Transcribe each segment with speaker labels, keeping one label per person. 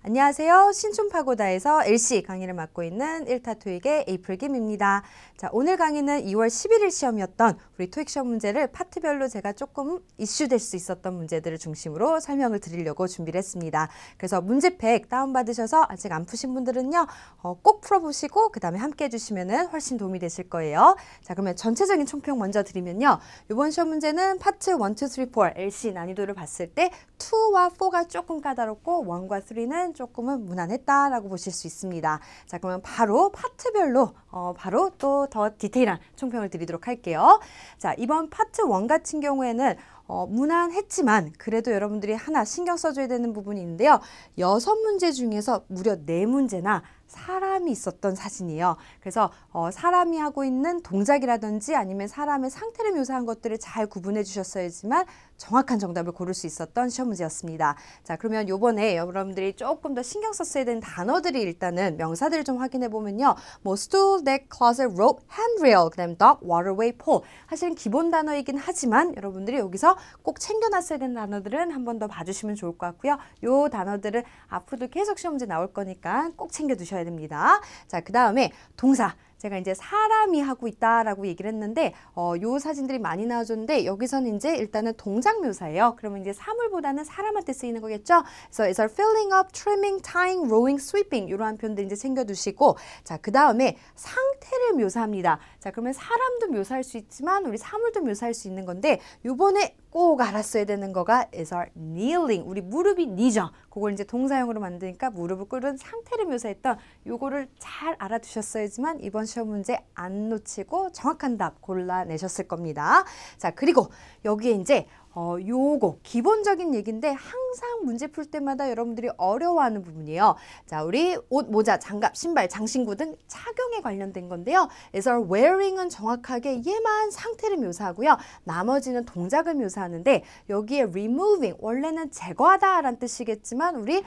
Speaker 1: 안녕하세요. 신촌파고다에서 LC 강의를 맡고 있는 1타 토익의 에이프릴 김입니다. 자, 오늘 강의는 2월 11일 시험이었던 우리 토익 시험 문제를 파트별로 제가 조금 이슈될 수 있었던 문제들을 중심으로 설명을 드리려고 준비를 했습니다. 그래서 문제팩 다운받으셔서 아직 안 푸신 분들은요, 꼭 풀어보시고 그 다음에 함께 해주시면 훨씬 도움이 되실 거예요. 자, 그러면 전체적인 총평 먼저 드리면요. 이번 시험 문제는 파트 1, 2, 3, 4 LC 난이도를 봤을 때 2와 4가 조금 까다롭고 1과 3는 조금은 무난했다라고 보실 수 있습니다. 자, 그러면 바로 파트별로 바로 또 더 디테일한 총평을 드리도록 할게요. 자, 이번 파트 1 같은 경우에는 무난했지만 그래도 여러분들이 하나 신경 써줘야 되는 부분이 있는데요. 6문제 중에서 무려 4문제나 사람이 있었던 사진이에요. 그래서 사람이 하고 있는 동작이라든지 아니면 사람의 상태를 묘사한 것들을 잘 구분해 주셨어야지만 정확한 정답을 고를 수 있었던 시험 문제였습니다. 자, 그러면 요번에 여러분들이 조금 더 신경 썼어야 되는 단어들이 일단은 명사들을 좀 확인해 보면요. 뭐 stool, deck, closet, rope, handrail, 그 다음에 dock, waterway, pole. 사실은 기본 단어이긴 하지만 여러분들이 여기서 꼭 챙겨놨어야 되는 단어들은 한 번 더 봐주시면 좋을 것 같고요. 요 단어들은 앞으로도 계속 시험 문제 나올 거니까 꼭 챙겨두셔야 됩니다. 자, 그 다음에 동사. 제가 이제 사람이 하고 있다라고 얘기를 했는데 요 사진들이 많이 나와줬는데 여기서는 이제 일단은 동작 묘사예요. 그러면 이제 사물보다는 사람한테 쓰이는 거겠죠. 그래서 is filling up, trimming, tying, rowing, sweeping 이러한 표현들 이제 챙겨두시고 자, 그 다음에 상태를 묘사합니다. 자, 그러면 사람도 묘사할 수 있지만 우리 사물도 묘사할 수 있는 건데 요번에 꼭 알았어야 되는 거가 is kneeling. 우리 무릎이 knee죠. 그걸 이제 동사형으로 만드니까 무릎을 꿇은 상태를 묘사했던 요거를 잘 알아두셨어야지만 이번 시험 문제 안 놓치고 정확한 답 골라내셨을 겁니다. 자, 그리고 여기에 이제 요거 기본적인 얘기인데 항상 문제 풀 때마다 여러분들이 어려워하는 부분이에요. 자, 우리 옷, 모자, 장갑, 신발, 장신구 등 착용에 관련된 건데요. 그래서 wearing은 정확하게 얘만 상태를 묘사하고요. 나머지는 동작을 묘사하는데 여기에 removing 원래는 제거하다 라는 뜻이겠지만 우리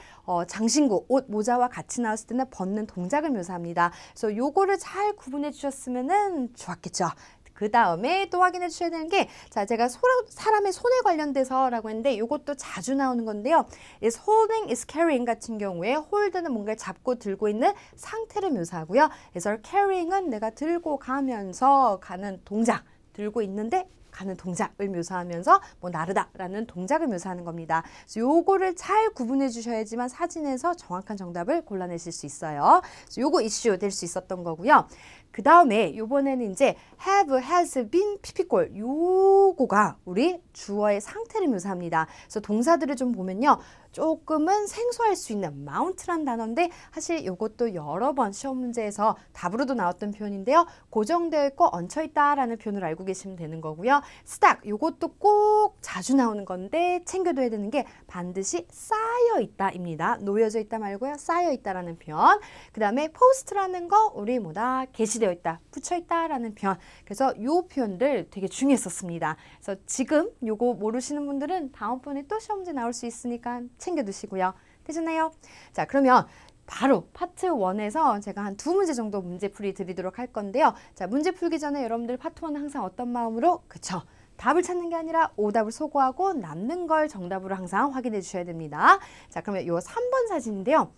Speaker 1: 장신구, 옷, 모자와 같이 나왔을 때는 벗는 동작을 묘사합니다. 그래서 요거를 잘 구분해 주셨으면 좋았겠죠. 그 다음에 또 확인해 주셔야 되는 게, 자, 제가 사람의 손에 관련돼서 라고 했는데 이것도 자주 나오는 건데요. is holding, is carrying 같은 경우에 hold는 뭔가를 잡고 들고 있는 상태를 묘사하고요. 그래서 carrying은 내가 들고 가면서 가는 동작, 들고 있는데 가는 동작을 묘사하면서 뭐 나르다라는 동작을 묘사하는 겁니다. 그래서 요거를 잘 구분해 주셔야지만 사진에서 정확한 정답을 골라내실 수 있어요. 그래서 요거 이슈 될 수 있었던 거고요. 그 다음에 요번에는 이제 have, has, been, 피피꼴 요거가 우리 주어의 상태를 묘사합니다. 그래서 동사들을 좀 보면요. 조금은 생소할 수 있는 mount란 단어인데 사실 이것도 여러 번 시험 문제에서 답으로도 나왔던 표현인데요. 고정되어 있고 얹혀 있다라는 표현을 알고 계시면 되는 거고요. stack 이것도 꼭 자주 나오는 건데 챙겨둬야 되는 게 반드시 쌓여 있다입니다. 놓여져 있다 말고요. 쌓여 있다라는 표현. 그 다음에 post라는 거 우리 뭐다 게시되어 있다, 붙여 있다라는 표현. 그래서 이 표현들 되게 중요했었습니다. 그래서 지금 요거 모르시는 분들은 다음번에 또 시험 문제 나올 수 있으니까 챙겨두시고요. 되셨나요? 자, 그러면 바로 파트 1에서 제가 한 2문제 정도 문제풀이 드리도록 할 건데요. 자, 문제 풀기 전에 여러분들 파트 1은 항상 어떤 마음으로? 그쵸? 답을 찾는 게 아니라 오답을 소거하고 남는 걸 정답으로 항상 확인해 주셔야 됩니다. 자, 그러면 요 3번 사진인데요.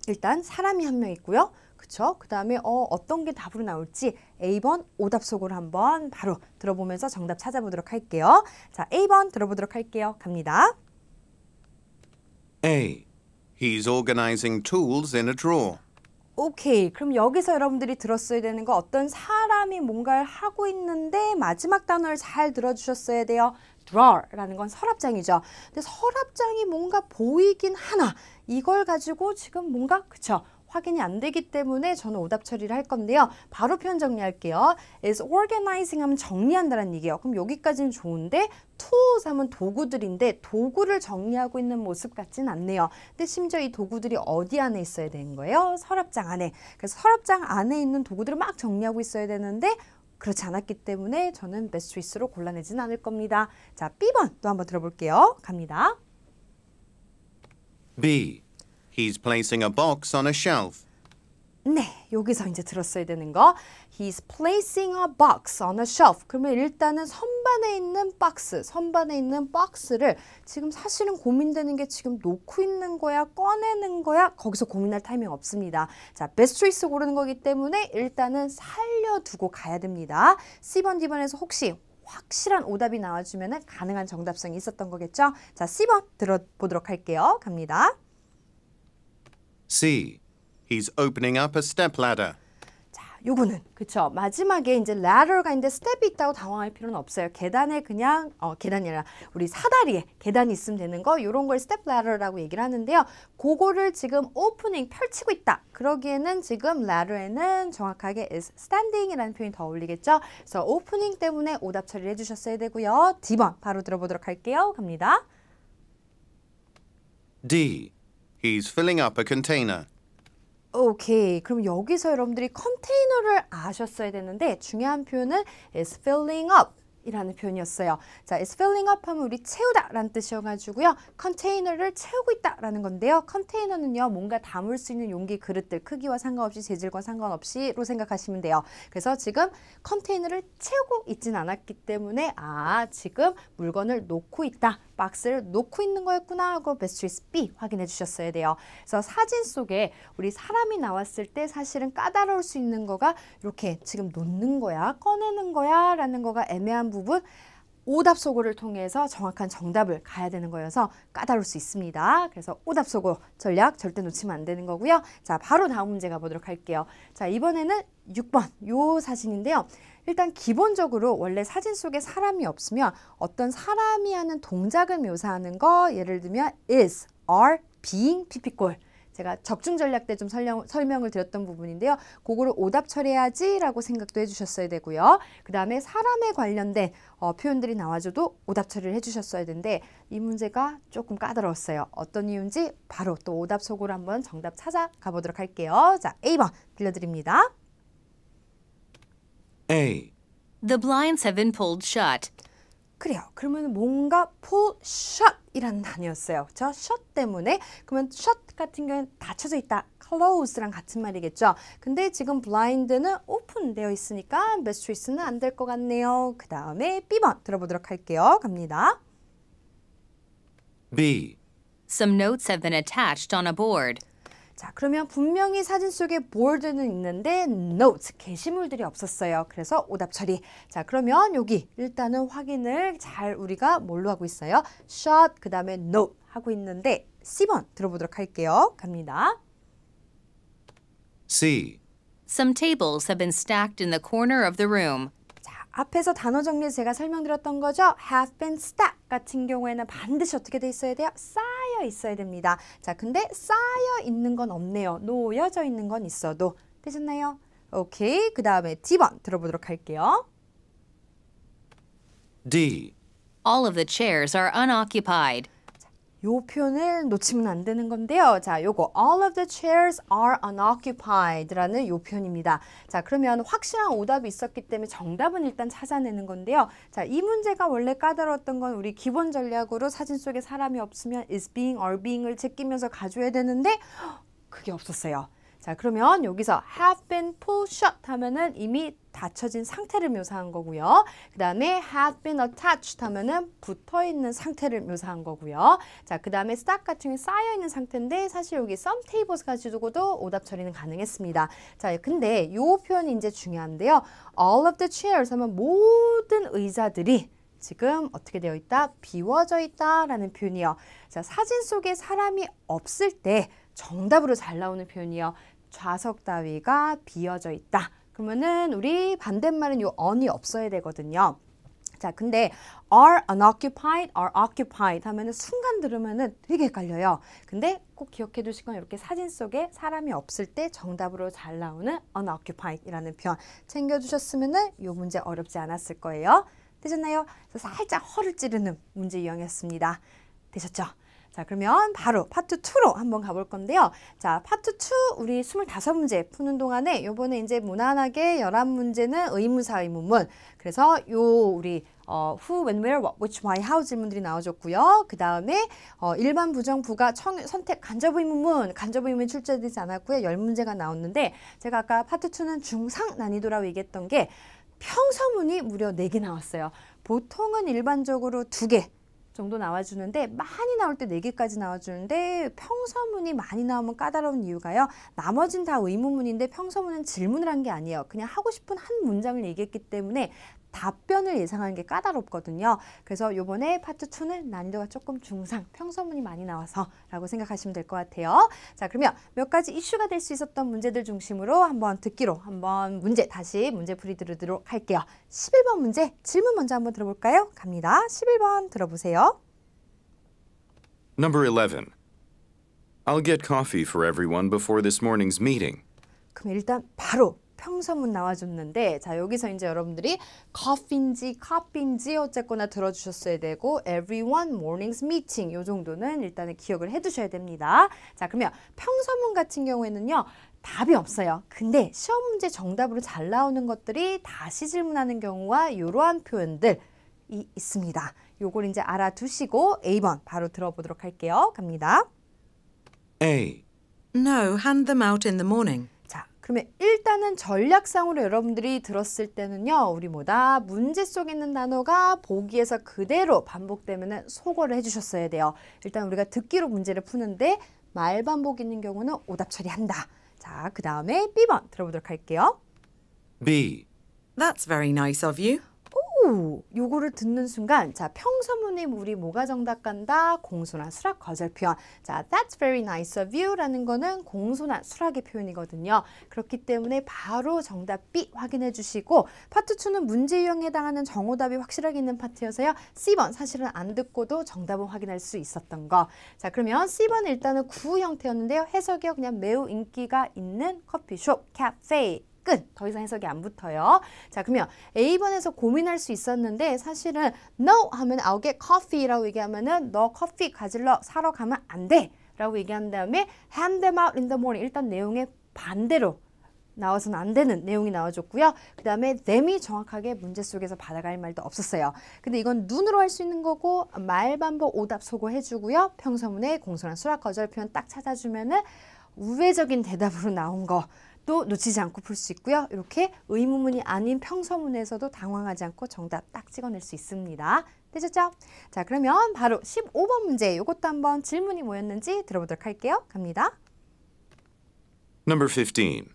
Speaker 1: 일단 사람이 한 명 있고요. 그쵸? 그 다음에 어떤 게 답으로 나올지 A번 오답 속으로 한번 바로 들어보면서 정답 찾아보도록 할게요. 자, A번 들어보도록 할게요. 갑니다.
Speaker 2: A. He's organizing tools in a drawer.
Speaker 1: 오케이. 그럼 여기서 여러분들이 들었어야 되는 거 어떤 사람이 뭔가를 하고 있는데 마지막 단어를 잘 들어주셨어야 돼요. drawer라는 건 서랍장이죠. 근데 서랍장이 뭔가 보이긴 하나 이걸 가지고 지금 뭔가 그쵸? 확인이 안 되기 때문에 저는 오답 처리를 할 건데요. 바로 표현 정리할게요. is organizing 하면 정리한다는 얘기예요. 그럼 여기까지는 좋은데 tools 하면 도구들인데 도구를 정리하고 있는 모습 같진 않네요. 근데 심지어 이 도구들이 어디 안에 있어야 되는 거예요? 서랍장 안에. 그래서 서랍장 안에 있는 도구들을 막 정리하고 있어야 되는데 그렇지 않았기 때문에 저는 best choice로 골라내진 않을 겁니다. 자, B번 또 한번 들어볼게요. 갑니다.
Speaker 2: B. He's placing a box on a shelf.
Speaker 1: 네, 여기서 이제 들었어야 되는 거. He's placing a box on a shelf. 그러면 일단은 선반에 있는 박스, 선반에 있는 박스를 지금 사실은 고민되는 게 지금 놓고 있는 거야, 꺼내는 거야? 거기서 고민할 타이밍 없습니다. 자, 베스트 초이스 고르는 거기 때문에 일단은 살려두고 가야 됩니다. C번, D번에서 혹시 확실한 오답이 나와주면 가능한 정답성이 있었던 거겠죠? 자, C번 들어보도록 할게요. 갑니다.
Speaker 2: C. He's opening up a stepladder.
Speaker 1: 자, 요거는 그쵸. 마지막에 이제 ladder가 있는데 스텝이 있다고 당황할 필요는 없어요. 계단에 그냥 계단이 아니라 우리 사다리에 계단이 있으면 되는 거 요런 걸 스텝 ladder라고 얘기를 하는데요. 그거를 지금 오프닝 펼치고 있다. 그러기에는 지금 ladder에는 정확하게 is standing이라는 표현이 더 어울리겠죠. 그래서 오프닝 때문에 오답 처리를 해주셨어야 되고요. D번 바로 들어보도록 할게요. 갑니다.
Speaker 2: D. He's filling up a container.
Speaker 1: 오케이. 그럼 여기서 여러분들이 컨테이너를 아셨어야 되는데 중요한 표현은 is filling up 이라는 표현이었어요. 자, is filling up 하면 우리 채우다 라는 뜻이어가지고요. 컨테이너를 채우고 있다 라는 건데요. 컨테이너는요, 뭔가 담을 수 있는 용기, 그릇들, 크기와 상관없이 재질과 상관없이로 생각하시면 돼요. 그래서 지금 컨테이너를 채우고 있진 않았기 때문에 지금 물건을 놓고 있다. 박스를 놓고 있는 거였구나 하고 베스트 초이스 B 확인해 주셨어야 돼요. 그래서 사진 속에 우리 사람이 나왔을 때 사실은 까다로울 수 있는 거가 이렇게 지금 놓는 거야, 꺼내는 거야 라는 거가 애매한 부분 오답 소고를 통해서 정확한 정답을 가야 되는 거여서 까다로울 수 있습니다. 그래서 오답 소고 전략 절대 놓치면 안 되는 거고요. 자, 바로 다음 문제 가보도록 할게요. 자, 이번에는 6번 요 사진인데요. 일단 기본적으로 원래 사진 속에 사람이 없으면 어떤 사람이 하는 동작을 묘사하는 거 예를 들면 is, are, being, pp꼴 제가 적중 전략 때 좀 설명을 드렸던 부분인데요. 그거를 오답 처리해야지 라고 생각도 해주셨어야 되고요. 그 다음에 사람에 관련된 표현들이 나와줘도 오답 처리를 해주셨어야 되는데 이 문제가 조금 까다로웠어요. 어떤 이유인지 바로 또 오답 속으로 한번 정답 찾아가 보도록 할게요. 자, A번 들려드립니다.
Speaker 2: A.
Speaker 3: The blinds have been pulled shut.
Speaker 1: 그래요. 그러면 뭔가 pull shut이라는 단어였어요. 그렇죠? shut 때문에 그러면 shut 같은 경우는 닫혀져 있다. close랑 같은 말이겠죠. 근데 지금 blind는 open되어 있으니까 best choice는 안 될 것 같네요. 그 다음에 B번 들어보도록 할게요. 갑니다.
Speaker 2: B.
Speaker 3: Some notes have been attached on a board.
Speaker 1: 자, 그러면 분명히 사진 속에 보드는 있는데 notes, 게시물들이 없었어요. 그래서 오답 처리. 자, 그러면 여기 일단은 확인을 잘 우리가 뭘로 하고 있어요? shot, 그 다음에 note 하고 있는데 C번 들어보도록 할게요. 갑니다.
Speaker 2: C.
Speaker 3: Some tables have been stacked in the corner of the room.
Speaker 1: 자, 앞에서 단어 정리 제가 설명드렸던 거죠. have been stacked 같은 경우에는 반드시 어떻게 돼 있어야 돼요? 쌓여 있어야 됩니다. 자, 근데 쌓여 있는 건 없네요. 놓여져 있는 건 있어도 되셨나요? 오케이. 그 다음에 D번 들어보도록 할게요.
Speaker 2: D.
Speaker 3: All of the chairs are unoccupied.
Speaker 1: 요 표현을 놓치면 안 되는 건데요. 자, 요거 all of the chairs are unoccupied라는 요 표현입니다. 자, 그러면 확실한 오답이 있었기 때문에 정답은 일단 찾아내는 건데요. 자, 이 문제가 원래 까다로웠던 건 우리 기본 전략으로 사진 속에 사람이 없으면 is being, are being을 제끼면서 가져야 되는데 그게 없었어요. 자, 그러면 여기서 have been pulled shut 하면은 이미 닫혀진 상태를 묘사한 거고요. 그 다음에 have been attached 하면은 붙어 있는 상태를 묘사한 거고요. 자, 그 다음에 stack 같은 경우에 쌓여 있는 상태인데 사실 여기 some tables 가지고도 오답 처리는 가능했습니다. 자, 근데 이 표현이 이제 중요한데요. all of the chairs 하면 모든 의자들이 지금 어떻게 되어 있다? 비워져 있다라는 표현이요. 자, 사진 속에 사람이 없을 때 정답으로 잘 나오는 표현이요. 좌석 따위가 비어져 있다. 그러면은 우리 반대말은 요 on이 없어야 되거든요. 자, 근데 are unoccupied, are occupied 하면은 순간 들으면은 되게 헷갈려요. 근데 꼭 기억해 두실 건 이렇게 사진 속에 사람이 없을 때 정답으로 잘 나오는 unoccupied이라는 표현 챙겨주셨으면은 요 문제 어렵지 않았을 거예요. 되셨나요? 그래서 살짝 허를 찌르는 문제 유형이었습니다. 되셨죠? 자, 그러면 바로 파트 2로 한번 가볼 건데요. 자, 파트 2 우리 25문제 푸는 동안에 요번에 이제 무난하게 11문제는 의무사 의무문. 그래서 요 우리 who, when, where, what, which, why, how 질문들이 나와줬고요. 그 다음에 일반 부정부가 선택 간접 의문문, 출제되지 않았고요. 10문제가 나왔는데 제가 아까 파트 2는 중상 난이도라고 얘기했던 게 평서문이 무려 4개 나왔어요. 보통은 일반적으로 2개 정도 나와주는데 많이 나올 때 4개까지 나와주는데 평서문이 많이 나오면 까다로운 이유가요. 나머진 다 의문문인데 평서문은 질문을 한 게 아니에요. 그냥 하고 싶은 한 문장을 얘기했기 때문에 답변을 예상하는 게 까다롭거든요. 그래서 요번에 파트 2는 난이도가 조금 중상, 평서문이 많이 나와서 라고 생각하시면 될 것 같아요. 자, 그러면 몇 가지 이슈가 될 수 있었던 문제들 중심으로 한번 듣기로 한번 다시 문제풀이 들으도록 할게요. 11번 문제 질문 먼저 한번 들어볼까요? 갑니다. 11번 들어보세요.
Speaker 4: Number 11. I'll get coffee for everyone before this morning's meeting.
Speaker 1: 그럼 일단 바로 평서문 나와줬는데 자 여기서 이제 여러분들이 커피인지 어쨌거나 들어주셨어야 되고 everyone morning's meeting 요 정도는 일단은 기억을 해두셔야 됩니다. 자 그러면 평서문 같은 경우에는요 답이 없어요. 근데 시험 문제 정답으로 잘 나오는 것들이 다시 질문하는 경우와 이러한 표현들이 있습니다. 요걸 이제 알아두시고 A번 바로 들어보도록 할게요. 갑니다.
Speaker 4: A.
Speaker 5: No, hand them out in the morning.
Speaker 1: 자, 그러면 일단은 전략상으로 여러분들이 들었을 때는요. 우리 뭐다? 문제 속에 있는 단어가 보기에서 그대로 반복되면 소거를 해주셨어야 돼요. 일단 우리가 듣기로 문제를 푸는데 말 반복 있는 경우는 오답 처리한다. 자, 그 다음에 B번 들어보도록 할게요.
Speaker 4: B.
Speaker 5: That's very nice of you.
Speaker 1: 오, 요거를 듣는 순간 자 평서문에 우리 뭐가 정답 간다? 공손한 수락 거절 표현. 자, that's very nice of you 라는 거는 공손한 수락의 표현이거든요. 그렇기 때문에 바로 정답 B 확인해 주시고 파트 2는 문제 유형에 해당하는 정오답이 확실하게 있는 파트여서요. C번 사실은 안 듣고도 정답은 확인할 수 있었던 거. 자, 그러면 C번은 일단은 구호 형태였는데요. 해석이요. 그냥 매우 인기가 있는 커피숍, 카페. 끝. 더 이상 해석이 안 붙어요. 자, 그러면 A번에서 고민할 수 있었는데 사실은 no 하면 I'll get coffee라고 얘기하면은 너 커피 가질러 사러 가면 안 돼 라고 얘기한 다음에 hand them out in the morning 일단 내용의 반대로 나와서는 안 되는 내용이 나와줬고요. 그 다음에 them이 정확하게 문제 속에서 받아갈 말도 없었어요. 근데 이건 눈으로 할 수 있는 거고 말 반복 오답 소거 해주고요. 평서문에 공손한 수락 거절 표현 딱 찾아주면은 우회적인 대답으로 나온 거 또 놓치지 않고 풀 수 있고요. 이렇게 의문문이 아닌 평서문에서도 당황하지 않고 정답 딱 찍어낼 수 있습니다. 되셨죠? 자, 그러면 바로 15번 문제 이것도 한번 질문이 뭐였는지 들어보도록 할게요. 갑니다.
Speaker 4: Number 15.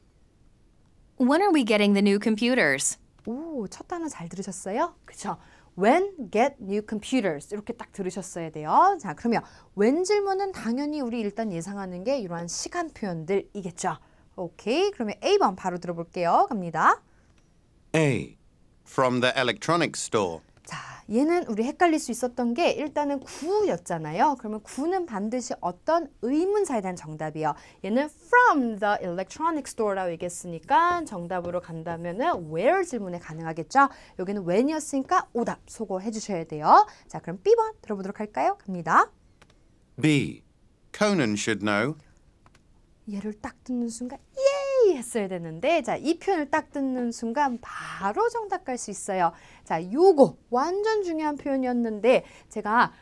Speaker 3: When are we getting the new computers?
Speaker 1: 오, 첫 단어 잘 들으셨어요? 그쵸? When get new computers 이렇게 딱 들으셨어야 돼요. 자, 그러면 when 질문은 당연히 우리 일단 예상하는 게 이러한 시간 표현들이겠죠. 오케이, 그러면 A번 바로 들어볼게요. 갑니다.
Speaker 4: A.
Speaker 2: From the electronics store.
Speaker 1: 자, 얘는 우리 헷갈릴 수 있었던 게 일단은 구였잖아요. 그러면 구는 반드시 어떤 의문사에 대한 정답이에요. 얘는 from the electronic store라고 얘기했으니까 정답으로 간다면은 where 질문에 가능하겠죠. 여기는 when이었으니까 오답 소거해 주셔야 돼요. 자, 그럼 B번 들어보도록 할까요? 갑니다.
Speaker 2: B. Conan should know.
Speaker 1: 얘를 딱 듣는 순간 예이 했어야 되는데 자, 이 표현을 딱 듣는 순간 바로 정답 갈 수 있어요. 자, 요거 완전 중요한 표현이었는데 제가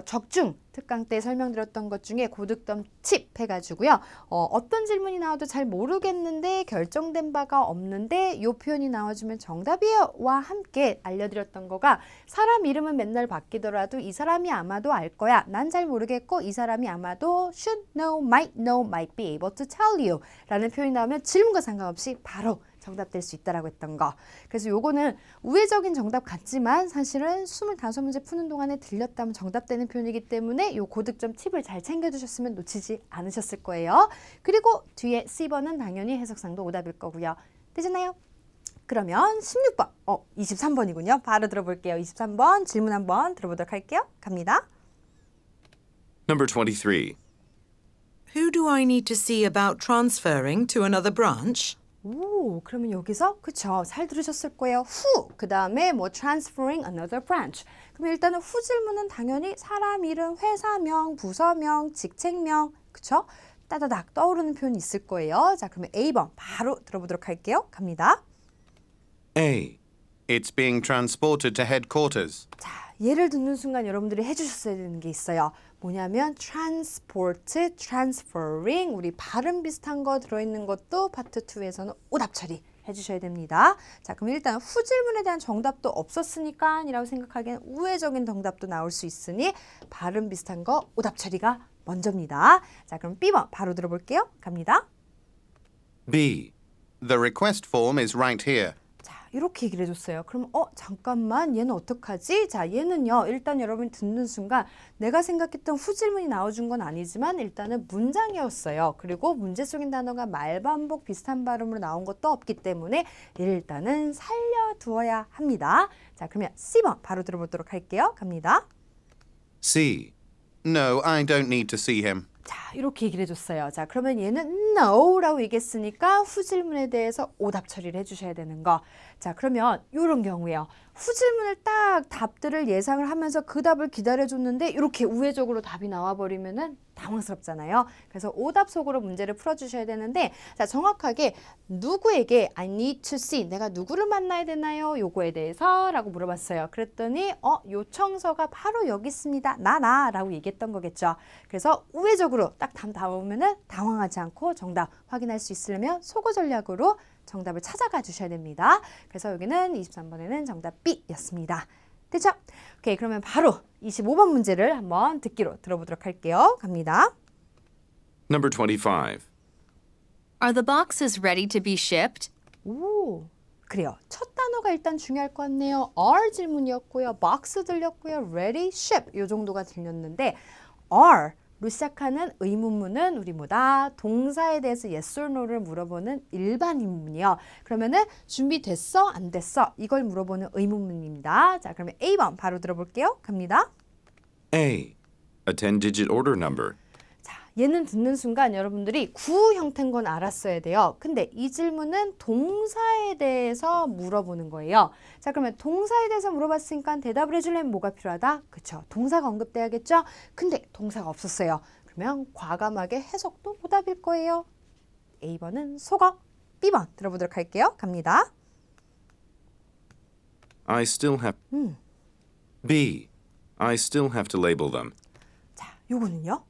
Speaker 1: 적중 특강 때 설명드렸던 것 중에 고득점 칩 해가지고요. 어떤 질문이 나와도 잘 모르겠는데 결정된 바가 없는데 요 표현이 나와주면 정답이에요 와 함께 알려드렸던 거가 사람 이름은 맨날 바뀌더라도 이 사람이 아마도 알 거야. 난 잘 모르겠고 이 사람이 아마도 should know, might be able to tell you 라는 표현이 나오면 질문과 상관없이 바로 정답 될 수 있다라고 했던 거. 그래서 요거는 우회적인 정답 같지만 사실은 25문제 푸는 동안에 들렸다면 정답되는 표현이기 때문에 요 고득점 팁을 잘 챙겨두셨으면 놓치지 않으셨을 거예요. 그리고 뒤에 C번은 당연히 해석상도 오답일 거고요. 되셨나요? 그러면 16번, 23번이군요. 바로 들어볼게요. 23번 질문 한번 들어보도록 할게요. 갑니다.
Speaker 4: Number 23.
Speaker 5: Who do I need to see about transferring to another branch?
Speaker 1: 오, 그러면 여기서 그쵸, 잘 들으셨을 거예요. who, 그 다음에 뭐 transferring another branch. 그럼 일단은 who 질문은 당연히 사람 이름, 회사명, 부서명, 직책명, 그쵸? 따다닥 떠오르는 표현이 있을 거예요. 자, 그러면 A번 바로 들어보도록 할게요. 갑니다.
Speaker 4: A.
Speaker 2: It's being transported to headquarters.
Speaker 1: 자, 예를 듣는 순간 여러분들이 해주셨어야 되는 게 있어요. 뭐냐면 transport, transferring, 우리 발음 비슷한 거 들어있는 것도 파트 2에서는 오답 처리 해주셔야 됩니다. 자, 그럼 일단 후질문에 대한 정답도 없었으니까 이라고 생각하기엔 우회적인 정답도 나올 수 있으니 발음 비슷한 거 오답 처리가 먼저입니다. 자, 그럼 B번 바로 들어볼게요. 갑니다.
Speaker 4: B.
Speaker 2: The request form is right here.
Speaker 1: 자, 이렇게 얘기를 해줬어요. 그럼 잠깐만 얘는 어떡하지? 자, 얘는요. 일단 여러분이 듣는 순간 내가 생각했던 후질문이 나와준 건 아니지만 일단은 문장이었어요. 그리고 문제 속인 단어가 말반복 비슷한 발음으로 나온 것도 없기 때문에 얘를 일단은 살려두어야 합니다. 자, 그러면 C번 바로 들어보도록 할게요. 갑니다.
Speaker 4: C.
Speaker 2: No, I don't need to see him.
Speaker 1: 자, 이렇게 얘기를 해줬어요. 자, 그러면 얘는 no라고 얘기했으니까 후질문에 대해서 오답 처리를 해주셔야 되는 거. 자, 그러면 이런 경우에요. 후질문을 딱 답들을 예상을 하면서 그 답을 기다려줬는데 이렇게 우회적으로 답이 나와버리면은 당황스럽잖아요. 그래서 오답 속으로 문제를 풀어주셔야 되는데 자, 정확하게 누구에게 I need to see, 내가 누구를 만나야 되나요? 요거에 대해서 라고 물어봤어요. 그랬더니 요청서가 바로 여기 있습니다. 나라고 얘기했던 거겠죠. 그래서 우회적으로 딱 답 나오면은 당황하지 않고 정답 확인할 수 있으려면 소거 전략으로 정답을 찾아가 주셔야 됩니다. 그래서 여기는 23번에는 정답 B였습니다. 됐죠? 오케이, 그러면 바로 25번 문제를 한번 듣기로 들어보도록 할게요. 갑니다.
Speaker 4: Number 25.
Speaker 3: Are the boxes ready to be shipped?
Speaker 1: 오, 그래요. 첫 단어가 일단 중요할 것 같네요. are 질문이었고요. box 들렸고요. ready, ship 이 정도가 들렸는데 are로 시작하는 의문문은 우리 뭐다? 동사에 대해서 yes or no를 물어보는 일반 의문문이요. 그러면은 준비됐어? 안 됐어? 이걸 물어보는 의문문입니다. 자, 그러면 A번 바로 들어볼게요. 갑니다.
Speaker 4: A. A 10-digit order number.
Speaker 1: 자, 얘는 듣는 순간 여러분들이 구 형태인 건 알았어야 돼요. 근데 이 질문은 동사에 대해서 물어보는 거예요. 자, 그러면 동사에 대해서 물어봤으니까 대답을 해주려면 뭐가 필요하다? 그쵸, 동사가 언급돼야겠죠? 근데 동사가 없었어요. 그러면 과감하게 해석도 오답일 거예요. A번은 속어, B번 들어보도록 할게요. 갑니다.
Speaker 4: I still have. B. I still have to label them.
Speaker 1: 자, 요거는요.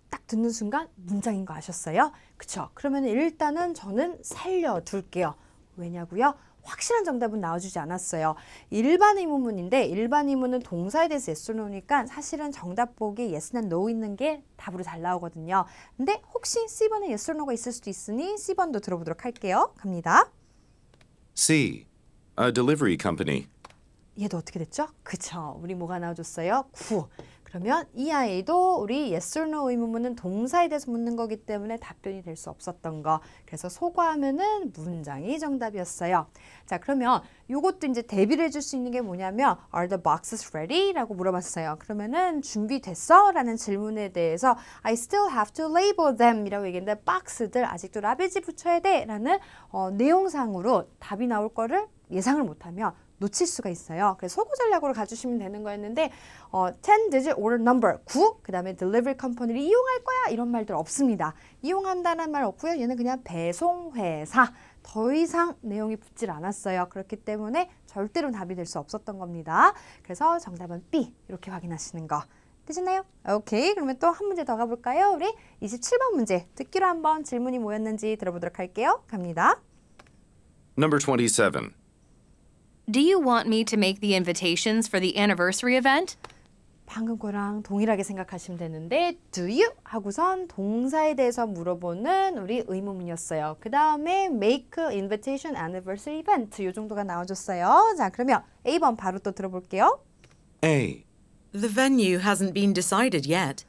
Speaker 1: 딱 듣는 순간 문장인 거 아셨어요? 그쵸? 그러면 일단은 저는 살려둘게요. 왜냐고요? 확실한 정답은 나와주지 않았어요. 일반 의문문인데 일반 의문은 동사에 대해서 yes or no니까 사실은 정답 보기 yes나 no 있는 게 답으로 잘 나오거든요. 근데 혹시 C번에 yes or no가 있을 수도 있으니 C번도 들어보도록 할게요. 갑니다.
Speaker 4: C. A delivery company.
Speaker 1: 얘도 어떻게 됐죠? 그쵸. 우리 뭐가 나와줬어요? 구. 그러면 이 아이도 우리 yes or no 의문문은 동사에 대해서 묻는 거기 때문에 답변이 될 수 없었던 거. 그래서 소거하면은 문장이 정답이었어요. 자, 그러면 요것도 이제 대비를 해줄 수 있는 게 뭐냐면 Are the boxes ready? 라고 물어봤어요. 그러면은 준비됐어? 라는 질문에 대해서 I still have to label them 이라고 얘기했는데 박스들 아직도 라벨지 붙여야 돼 라는 내용상으로 답이 나올 거를 예상을 못하면 놓칠 수가 있어요. 그래서 소거 전략으로 가주시면 되는 거였는데 10-digit order number 9, 그 다음에 delivery company를 이용할 거야 이런 말들 없습니다. 이용한다는 말 없고요. 얘는 그냥 배송회사, 더 이상 내용이 붙질 않았어요. 그렇기 때문에 절대로 답이 될 수 없었던 겁니다. 그래서 정답은 B 이렇게 확인하시는 거 되셨나요? 오케이, 그러면 또 한 문제 더 가볼까요? 우리 27번 문제 듣기로 한번 질문이 뭐였는지 들어보도록 할게요. 갑니다.
Speaker 4: Number 27.
Speaker 3: Do you want me to make the invitations for the anniversary event?
Speaker 1: 방금 거랑 동일하게 생각하시면 되는데 do you? 하고선 동사에 대해서 물어보는 우리 의문문이었어요. 그 다음에 make invitation anniversary event 이 정도가 나와줬어요. 자, 그러면 A번 바로 또 들어볼게요.
Speaker 4: A.
Speaker 5: The venue hasn't been decided yet.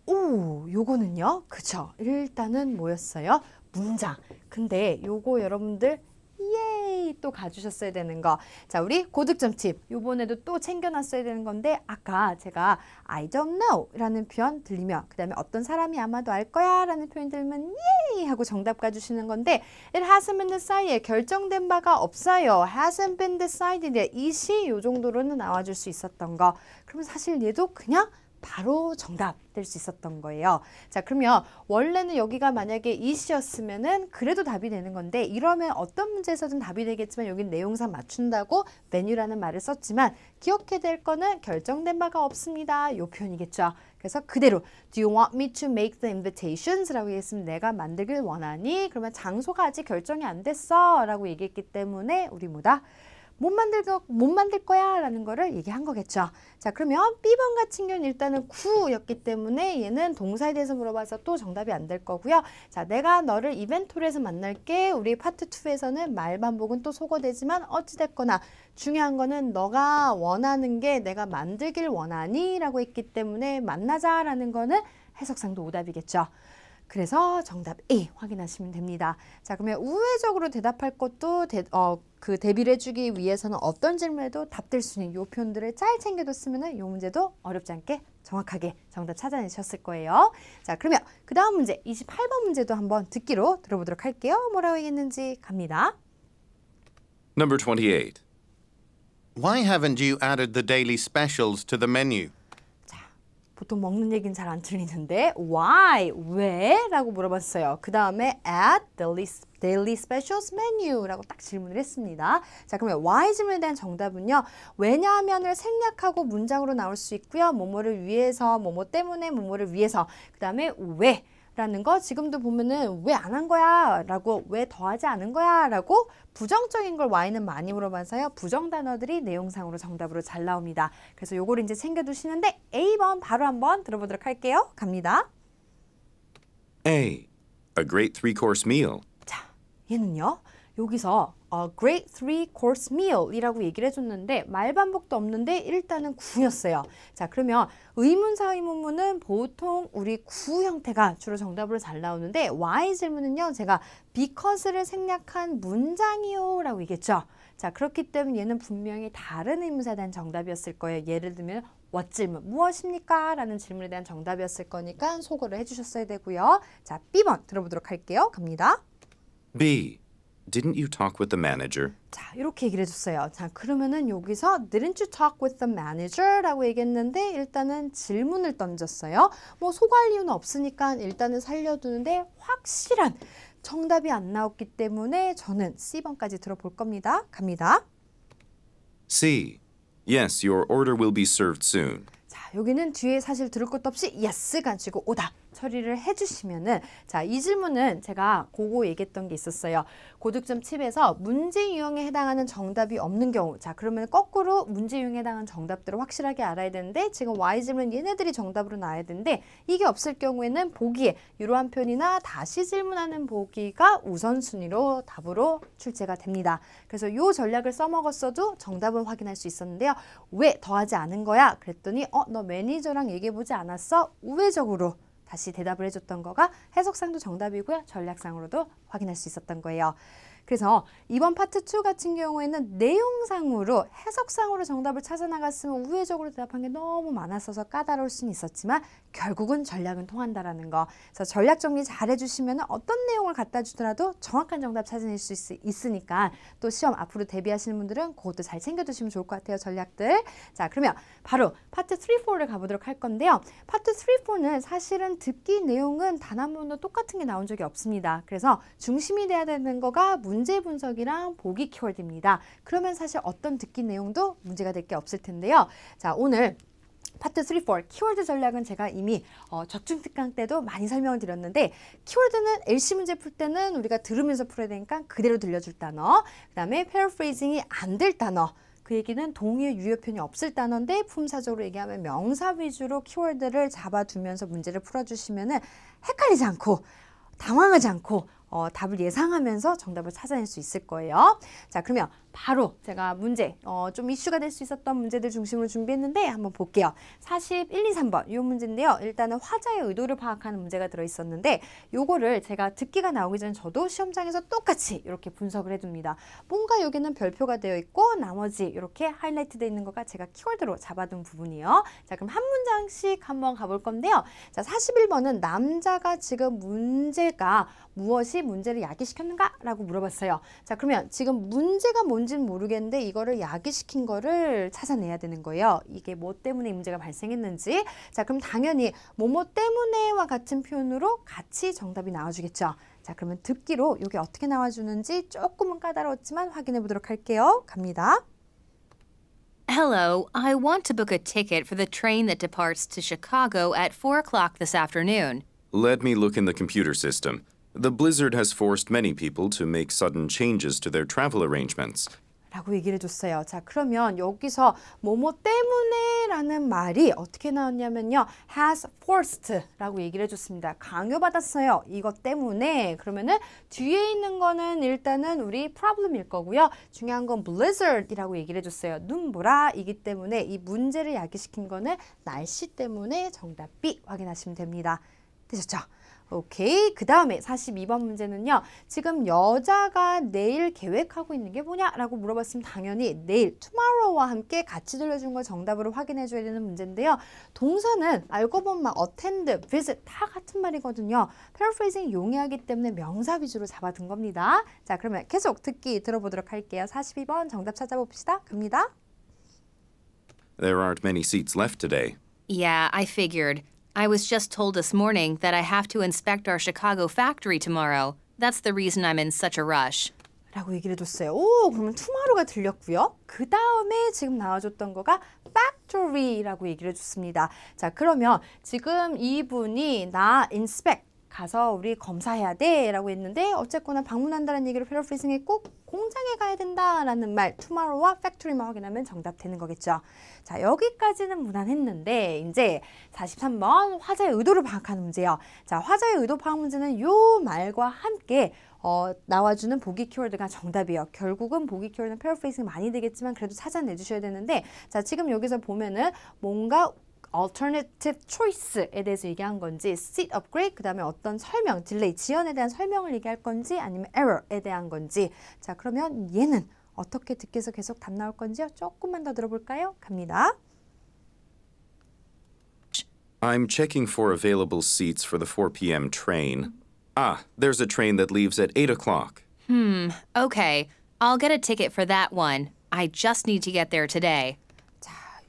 Speaker 1: 오, 요거는요. 그쵸. 일단은 뭐였어요? 문장. 근데 요거 여러분들 예이 또 가주셨어야 되는 거. 자, 우리 고득점 팁. 요번에도 또 챙겨놨어야 되는 건데 아까 제가 I don't know 라는 표현 들리면 그 다음에 어떤 사람이 아마도 알 거야 라는 표현 들으면 예이 하고 정답 가주시는 건데 It hasn't been decided. 결정된 바가 없어요. Hasn't been decided. 이 시 요 정도로는 나와줄 수 있었던 거. 그러면 사실 얘도 그냥 바로 정답 될 수 있었던 거예요. 자, 그러면 원래는 여기가 만약에 이시였으면은 그래도 답이 되는 건데 이러면 어떤 문제에서든 답이 되겠지만 여긴 내용상 맞춘다고 메뉴라는 말을 썼지만 기억해야 될 거는 결정된 바가 없습니다. 이 표현이겠죠. 그래서 그대로 Do you want me to make the invitations? 라고 얘기했으면 내가 만들길 원하니? 그러면 장소가 아직 결정이 안 됐어 라고 얘기했기 때문에 우리 뭐다? 못 만들 거야 라는 거를 얘기한 거겠죠. 자, 그러면 B번 같은 경우는 일단은 구였기 때문에 얘는 동사에 대해서 물어봐서 또 정답이 안 될 거고요. 자, 내가 너를 이벤트홀에서 만날게. 우리 파트 2에서는 말 반복은 또 소거되지만 어찌됐거나 중요한 거는 너가 원하는 게 내가 만들길 원하니? 라고 했기 때문에 만나자 라는 거는 해석상도 오답이겠죠. 그래서 정답 A 확인하시면 됩니다. 자, 그러면 우회적으로 대답할 것도 그 대비를 해주기 위해서는 어떤 질문에도 답될 수 있는 요 표현들을 잘 챙겨뒀으면 요 문제도 어렵지 않게 정확하게 정답 찾아내셨을 거예요. 자, 그러면 그 다음 문제 28번 문제도 한번 듣기로 들어보도록 할게요. 뭐라고 얘기했는지 갑니다.
Speaker 4: Number 28.
Speaker 2: Why haven't you added the daily specials to the menu?
Speaker 1: 보통 먹는 얘기는 잘 안 들리는데 why? 왜? 라고 물어봤어요. 그 다음에 add daily specials menu 라고 딱 질문을 했습니다. 자, 그러면 why 질문에 대한 정답은요. 왜냐하면을 생략하고 문장으로 나올 수 있고요. 뭐뭐를 위해서, 뭐뭐 때문에, 뭐뭐를 위해서. 그 다음에 왜? 라는 거 지금도 보면은 왜 안 한 거야? 라고 왜 더하지 않은 거야? 라고 부정적인 걸 Y는 많이 물어봐서요. 부정 단어들이 내용상으로 정답으로 잘 나옵니다. 그래서 요거를 이제 챙겨두시는데 A번 바로 한번 들어보도록 할게요. 갑니다.
Speaker 4: A. A great three-course meal.
Speaker 1: 자, 얘는요. 여기서 great three-course meal이라고 얘기를 해줬는데 말 반복도 없는데 일단은 구였어요. 자, 그러면 의문사 의문문은 보통 우리 구 형태가 주로 정답으로 잘 나오는데 Y 질문은요. 제가 because를 생략한 문장이요 라고 얘기했죠. 자, 그렇기 때문에 얘는 분명히 다른 의문사에 대한 정답이었을 거예요. 예를 들면 what 질문, 무엇입니까? 라는 질문에 대한 정답이었을 거니까 소거를 해주셨어야 되고요. 자, B번 들어보도록 할게요. 갑니다.
Speaker 4: B. Didn't you talk with the manager?
Speaker 1: 자, 이렇게 얘기를 해줬어요. 자, 그러면은 여기서 Didn't you talk with the manager? 라고 얘기했는데 일단은 질문을 던졌어요. 뭐 소거할 이유는 없으니까 일단은 살려두는데 확실한 정답이 안 나왔기 때문에 저는 C번까지 들어볼 겁니다. 갑니다.
Speaker 4: C. Yes, your order will be served soon.
Speaker 1: 자, 여기는 뒤에 사실 들을 것도 없이 yes 가지고 오다 처리를 해주시면은 자, 이 질문은 제가 그거 얘기했던 게 있었어요. 고득점 팁에서 문제 유형에 해당하는 정답이 없는 경우 자, 그러면 거꾸로 문제 유형에 해당하는 정답들을 확실하게 알아야 되는데 지금 Y 질문 얘네들이 정답으로 나와야 되는데 이게 없을 경우에는 보기에 이러한 표현이나 다시 질문하는 보기가 우선순위로 답으로 출제가 됩니다. 그래서 이 전략을 써먹었어도 정답을 확인할 수 있었는데요. 왜 더하지 않은 거야? 그랬더니 너 매니저랑 얘기해보지 않았어? 우회적으로 다시 대답을 해줬던 거가 해석상도 정답이고요. 전략상으로도 확인할 수 있었던 거예요. 그래서 이번 파트 2 같은 경우에는 내용상으로 해석상으로 정답을 찾아 나갔으면 우회적으로 대답한 게 너무 많았어서 까다로울 수는 있었지만 결국은 전략은 통한다라는 거. 그래서 전략 정리 잘 해주시면 어떤 내용을 갖다 주더라도 정확한 정답 찾아낼 수 있으니까 또 시험 앞으로 대비하시는 분들은 그것도 잘 챙겨두시면 좋을 것 같아요. 전략들. 자, 그러면 바로 파트 3, 4를 가보도록 할 건데요. 파트 3, 4는 사실은 듣기 내용은 단 한 번도 똑같은 게 나온 적이 없습니다. 그래서 중심이 돼야 되는 거가 문제 분석이랑 보기 키워드입니다. 그러면 사실 어떤 듣기 내용도 문제가 될 게 없을 텐데요. 자, 오늘 파트 3, 4 키워드 전략은 제가 이미 적중특강 때도 많이 설명을 드렸는데 키워드는 LC 문제 풀 때는 우리가 들으면서 풀어야 되니까 그대로 들려줄 단어 그 다음에 패러프레이징이 안 될 단어 그 얘기는 동의어 유효편이 없을 단어인데 품사적으로 얘기하면 명사 위주로 키워드를 잡아두면서 문제를 풀어주시면 헷갈리지 않고 당황하지 않고 답을 예상하면서 정답을 찾아낼 수 있을 거예요. 자, 그러면 바로 제가 문제, 좀 이슈가 될 수 있었던 문제들 중심으로 준비했는데 한번 볼게요. 41, 2, 3번 이 문제인데요. 일단은 화자의 의도를 파악하는 문제가 들어있었는데 요거를 제가 듣기가 나오기 전에 저도 시험장에서 똑같이 이렇게 분석을 해둡니다. 뭔가 여기는 별표가 되어 있고 나머지 이렇게 하이라이트 되어 있는 거가 제가 키워드로 잡아둔 부분이에요. 자, 그럼 한 문장씩 한번 가볼 건데요. 자, 41번은 남자가 지금 문제가 무엇이 문제를 야기시켰는가? 라고 물어봤어요. 자, 그러면 지금 문제가 뭔지는 모르겠는데 이거를 야기시킨 거를 찾아내야 되는 거예요. 이게 뭐 때문에 이 문제가 발생했는지. 자, 그럼 당연히 뭐뭐 때문에와 같은 표현으로 같이 정답이 나와주겠죠. 자, 그러면 듣기로 이게 어떻게 나와주는지 조금은 까다로웠지만 확인해 보도록 할게요. 갑니다.
Speaker 3: Hello, I want to book a ticket for the train that departs to Chicago at 4 o'clock this afternoon.
Speaker 4: Let me look in the computer system. The blizzard has forced many people to make sudden changes to their travel arrangements.
Speaker 1: 라고 얘기를 해줬어요. 자, 그러면 여기서 뭐뭐 때문에 라는 말이 어떻게 나왔냐면요. has forced 라고 얘기를 해줬습니다. 강요받았어요. 이것 때문에. 그러면은 뒤에 있는 거는 일단은 우리 problem일 거고요. 중요한 건 blizzard이라고 얘기를 해줬어요. 눈보라이기 때문에 이 문제를 야기시킨 거는 날씨 때문에 정답 B 확인하시면 됩니다. 되셨죠? 오케이. 그 다음에 42번 문제는요. 지금 여자가 내일 계획하고 있는 게 뭐냐라고 물어봤으면 당연히 내일, tomorrow와 함께 같이 들려준 걸 정답으로 확인해 줘야 되는 문제인데요. 동사는 알고 보면 막 attend, visit 다 같은 말이거든요. paraphrasing 용이하기 때문에 명사 위주로 잡아둔 겁니다. 자, 그러면 계속 듣기 들어보도록 할게요. 42번 정답 찾아봅시다. 갑니다.
Speaker 4: There aren't many seats left today.
Speaker 3: Yeah, I figured. I was just told this morning that I have to inspect our Chicago factory tomorrow. That's the reason I'm in such a rush.
Speaker 1: 라고 얘기를 해줬어요. 오, 그러면 tomorrow가 들렸고요. 그 다음에 지금 나와줬던 거가 factory라고 얘기를 해줬습니다. 자, 그러면 지금 이분이 나 inspect 가서 우리 검사해야 돼 라고 했는데 어쨌거나 방문한다는 얘기를 패러프레이징 했고 공장에 가야 된다라는 말 tomorrow와 factory만 확인하면 정답 되는 거겠죠. 자, 여기까지는 무난했는데 이제 43번 화자의 의도를 파악하는 문제예요. 자, 화자의 의도 파악 문제는 요 말과 함께 나와주는 보기 키워드가 정답이에요. 결국은 보기 키워드는 패러프레이징 많이 되겠지만 그래도 찾아내 주셔야 되는데 자, 지금 여기서 보면은 뭔가 alternative choice에 대해서 얘기한 건지 seat upgrade, 그 다음에 어떤 설명, 딜레이, 지연에 대한 설명을 얘기할 건지 아니면 error에 대한 건지 자, 그러면 얘는 어떻게 듣기 위해서 계속 답 나올 건지요? 조금만 더 들어볼까요? 갑니다.
Speaker 4: I'm checking for available seats for the 4 p.m. train. Ah, there's a train that leaves at 8 o'clock.
Speaker 3: Okay, I'll get a ticket for that one. I just need to get there today.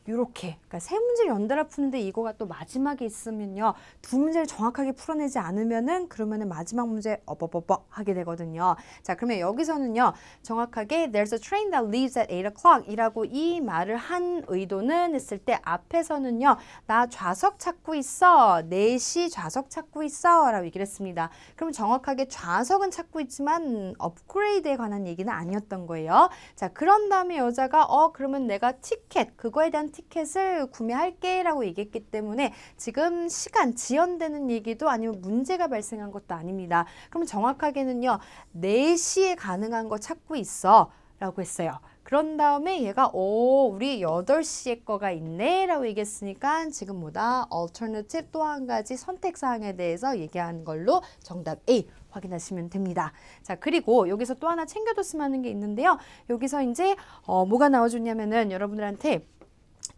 Speaker 1: 이렇게 그러니까 세 문제를 연달아 푸는데 이거가 또 마지막에 있으면요. 두 문제를 정확하게 풀어내지 않으면은 그러면은 마지막 문제 어버버버 하게 되거든요. 자, 그러면 여기서는요. 정확하게 there's a train that leaves at 8 o'clock 이라고 이 말을 한 의도는 했을 때 앞에서는요. 나 좌석 찾고 있어. 4시 좌석 찾고 있어. 라고 얘기를 했습니다. 그럼 정확하게 좌석은 찾고 있지만 업그레이드에 관한 얘기는 아니었던 거예요. 자, 그런 다음에 여자가 그러면 내가 티켓 그거에 대한 티켓을 구매할게 라고 얘기했기 때문에 지금 시간 지연되는 얘기도 아니면 문제가 발생한 것도 아닙니다. 그럼 정확하게는요. 4시에 가능한 거 찾고 있어 라고 했어요. 그런 다음에 얘가 우리 8시에 거가 있네 라고 얘기했으니까 지금 뭐다 alternative 또 한 가지 선택사항에 대해서 얘기한 걸로 정답 A 확인하시면 됩니다. 자, 그리고 여기서 또 하나 챙겨뒀으면 하는 게 있는데요. 여기서 이제 뭐가 나와줬냐면은 여러분들한테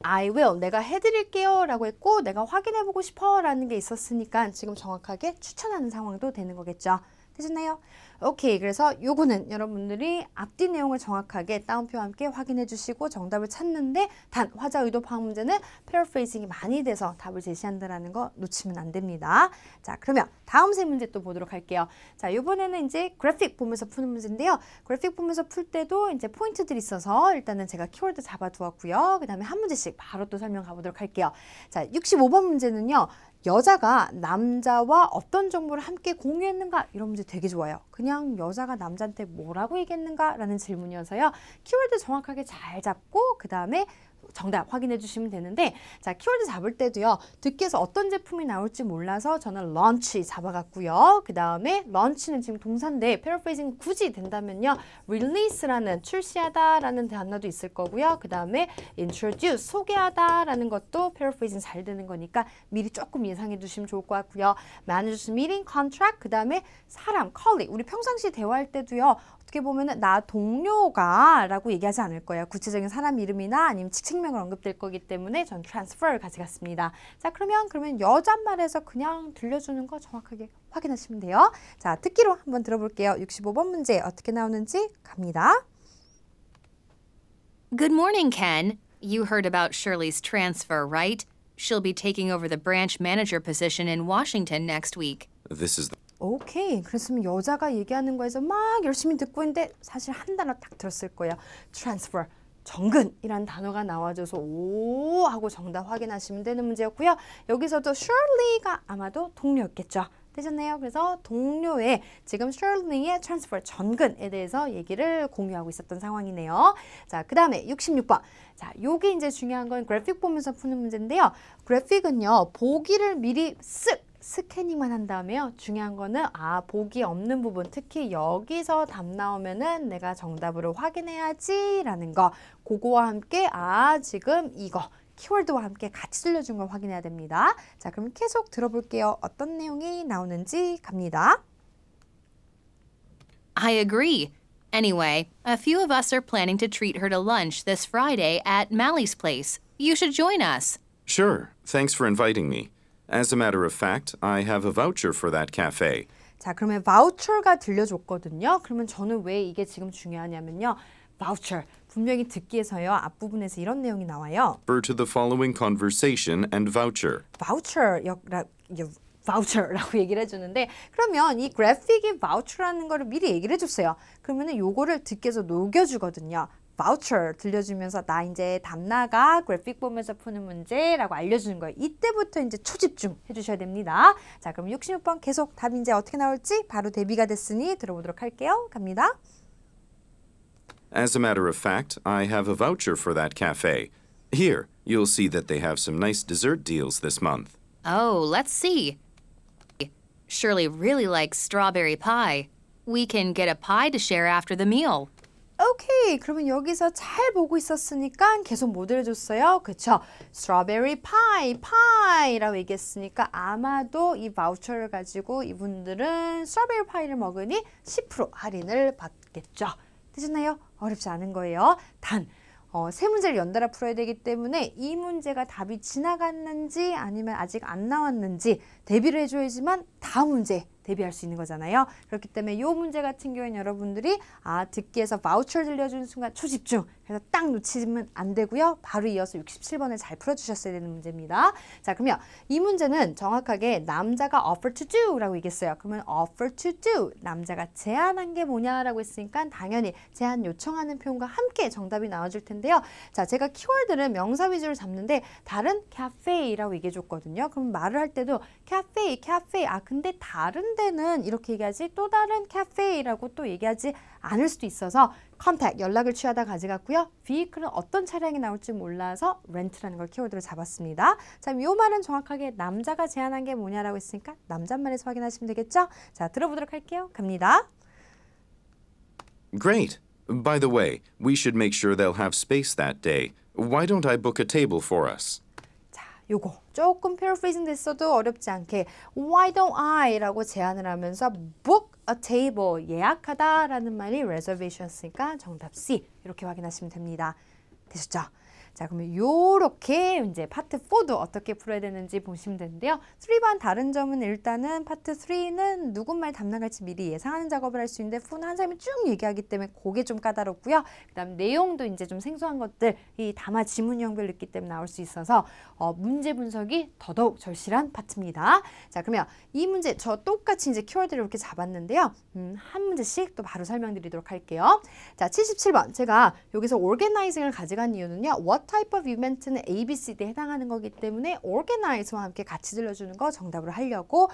Speaker 1: I will, 내가 해드릴게요 라고 했고 내가 확인해보고 싶어 라는 게 있었으니까 지금 정확하게 추천하는 상황도 되는 거겠죠. 되셨나요? 오케이, 그래서 요거는 여러분들이 앞뒤 내용을 정확하게 따옴표와 함께 확인해 주시고 정답을 찾는데 단 화자 의도 파악 문제는 패러프레이징이 많이 돼서 답을 제시한다라는 거 놓치면 안 됩니다. 자, 그러면 다음 세 문제 또 보도록 할게요. 자, 이번에는 이제 그래픽 보면서 푸는 문제인데요. 그래픽 보면서 풀 때도 이제 포인트들이 있어서 일단은 제가 키워드 잡아두었고요. 그 다음에 한 문제씩 바로 또 설명 가보도록 할게요. 자, 65번 문제는요. 여자가 남자와 어떤 정보를 함께 공유했는가? 이런 문제 되게 좋아요. 그냥 여자가 남자한테 뭐라고 얘기했는가? 라는 질문이어서요. 키워드 정확하게 잘 잡고 그 다음에 정답 확인해 주시면 되는데 자, 키워드 잡을 때도요. 듣기에서 어떤 제품이 나올지 몰라서 저는 launch 잡아갔고요. 그 다음에 launch는 지금 동사인데 패러프레이징 굳이 된다면요. release라는 출시하다라는 단어도 있을 거고요. 그 다음에 introduce 소개하다라는 것도 패러프레이징 잘 되는 거니까 미리 조금 예상해 두시면 좋을 것 같고요. manage meeting, contract 그 다음에 사람, colleague 우리 평상시 대화할 때도요. 어떻게 어떻게 보면은 나 동료가 라고 얘기하지 않을 거예요. 구체적인 사람 이름이나 아니면 직책명을 언급될 거기 때문에 전 transfer 가져갔습니다. 자, 그러면 여잣말에서 그냥 들려주는 거 정확하게 확인하시면 돼요. 자, 듣기로 한번 들어볼게요. 65번 문제 어떻게 나오는지 갑니다.
Speaker 3: Good morning, Ken. You heard about Shirley's transfer, right? She'll be taking over the branch manager position in Washington next week.
Speaker 4: This is the
Speaker 1: 오케이. 그랬으면 여자가 얘기하는 거에서 막 열심히 듣고 있는데 사실 한 단어 딱 들었을 거예요. transfer, 정근이라는 단어가 나와줘서 오 하고 정답 확인하시면 되는 문제였고요. 여기서도 Shirley가 아마도 동료였겠죠. 되셨나요? 그래서 동료의 지금 Shirley의 transfer, 정근에 대해서 얘기를 공유하고 있었던 상황이네요. 자, 그 다음에 66번. 자, 요게 이제 중요한 건 그래픽 보면서 푸는 문제인데요. 그래픽은요, 보기를 미리 스캐닝만 한 다음에요. 중요한 거는 보기 없는 부분, 특히 여기서 답 나오면은 내가 정답으로 확인해야지 라는 거. 그거와 함께 지금 이거 키워드와 함께 같이 들려준 걸 확인해야 됩니다. 자, 그럼 계속 들어볼게요. 어떤 내용이 나오는지 갑니다.
Speaker 3: I agree. Anyway, a few of us are planning to treat her to lunch this Friday at Mally's place. You should join us.
Speaker 4: Sure. Thanks for inviting me. As a matter of fact, I have a voucher for that cafe.
Speaker 1: 자, 그러면 voucher가 들려줬거든요. 그러면 저는 왜 이게 지금 중요하냐면요. voucher. 분명히 듣기에서요. 앞부분에서 이런 내용이 나와요.
Speaker 4: Refer to the following conversation and voucher.
Speaker 1: voucher라고 얘기를 해주는데 그러면 이 그래픽이 voucher라는 거를 미리 얘기를 해줬어요. 그러면은 요거를 듣기에서 녹여주거든요. voucher 들려주면서 나 이제 답 나가 그래픽 보면서 푸는 문제라고 알려주는 거예요. 이때부터 이제 초집중 해주셔야 됩니다. 자, 그럼 66번 계속 답 이제 어떻게 나올지 바로 대비가 됐으니 들어보도록 할게요. 갑니다.
Speaker 4: As a matter of fact, I have a voucher for that cafe. Here, you'll see that they have some nice dessert deals this month.
Speaker 3: Oh, let's see. Shirley really likes strawberry pie. We can get a pie to share after the meal.
Speaker 1: 오케이. 그러면 여기서 잘 보고 있었으니까 계속 못 해줬어요. 그쵸? strawberry pie라고 얘기했으니까 아마도 이 바우처를 가지고 이분들은 strawberry pie를 먹으니 10% 할인을 받겠죠. 되셨나요? 어렵지 않은 거예요. 단, 세 문제를 연달아 풀어야 되기 때문에 이 문제가 답이 지나갔는지 아니면 아직 안 나왔는지 대비를 해줘야지만 다음 문제 대비할 수 있는 거잖아요. 그렇기 때문에 이 문제 같은 경우에는 여러분들이 듣기에서 바우처 들려주는 순간 초집중 그래서 딱 놓치면 안 되고요. 바로 이어서 67번을 잘 풀어주셨어야 되는 문제입니다. 자, 그러면 이 문제는 정확하게 남자가 offer to do 라고 얘기했어요. 그러면 offer to do 남자가 제안한 게 뭐냐라고 했으니까 당연히 제안 요청하는 표현과 함께 정답이 나와줄 텐데요. 자, 제가 키워드를 명사 위주로 잡는데 다른 카페라고 얘기해 줬거든요. 그럼 말을 할 때도 카페 근데 다른 데는 이렇게 얘기하지 또 다른 카페라고 또 얘기하지 않을 수도 있어서 컨택, 연락을 취하다 가져갔고요. vehicle은 어떤 차량이 나올지 몰라서 rent라는 걸 키워드로 잡았습니다. 자, 이 말은 정확하게 남자가 제안한 게 뭐냐라고 했으니까 남잣말에서 확인하시면 되겠죠? 자, 들어보도록 할게요. 갑니다.
Speaker 4: Great. By the way, we should make sure they'll have space that day. Why don't I book a table for us?
Speaker 1: 요거 조금 paraphrasing 됐어도 어렵지 않게 Why don't I? 라고 제안을 하면서 book a table 예약하다 라는 말이 reservations니까 정답 C 이렇게 확인하시면 됩니다. 되셨죠? 자, 그러면 요렇게 이제 파트 4도 어떻게 풀어야 되는지 보시면 되는데요. 3번 다른 점은 일단은 파트 3는 누구 말 답 나갈지 미리 예상하는 작업을 할 수 있는데 4는 한 사람이 쭉 얘기하기 때문에 그게 좀 까다롭고요. 그 다음 내용도 이제 좀 생소한 것들 이 다마 지문형별로 있기 때문에 나올 수 있어서 문제 분석이 더더욱 절실한 파트입니다. 자, 그러면 이 문제 저 똑같이 이제 키워드를 이렇게 잡았는데요. 한 문제씩 또 바로 설명드리도록 할게요. 자, 77번 제가 여기서 organizing을 가져간 이유는요. What type of event는 A, B, C, D에 해당하는 거기 때문에 organize와 함께 같이 들려주는 거 정답으로 하려고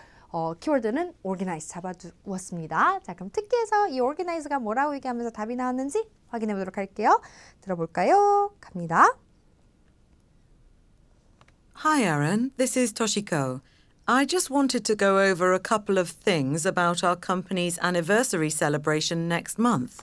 Speaker 1: 키워드는 organize 잡아두었습니다. 자, 그럼 특기에서 이 organize가 뭐라고 얘기하면서 답이 나왔는지 확인해 보도록 할게요. 들어볼까요? 갑니다.
Speaker 5: Hi, Aaron. This is Toshiko. I just wanted to go over a couple of things about our company's anniversary celebration next month.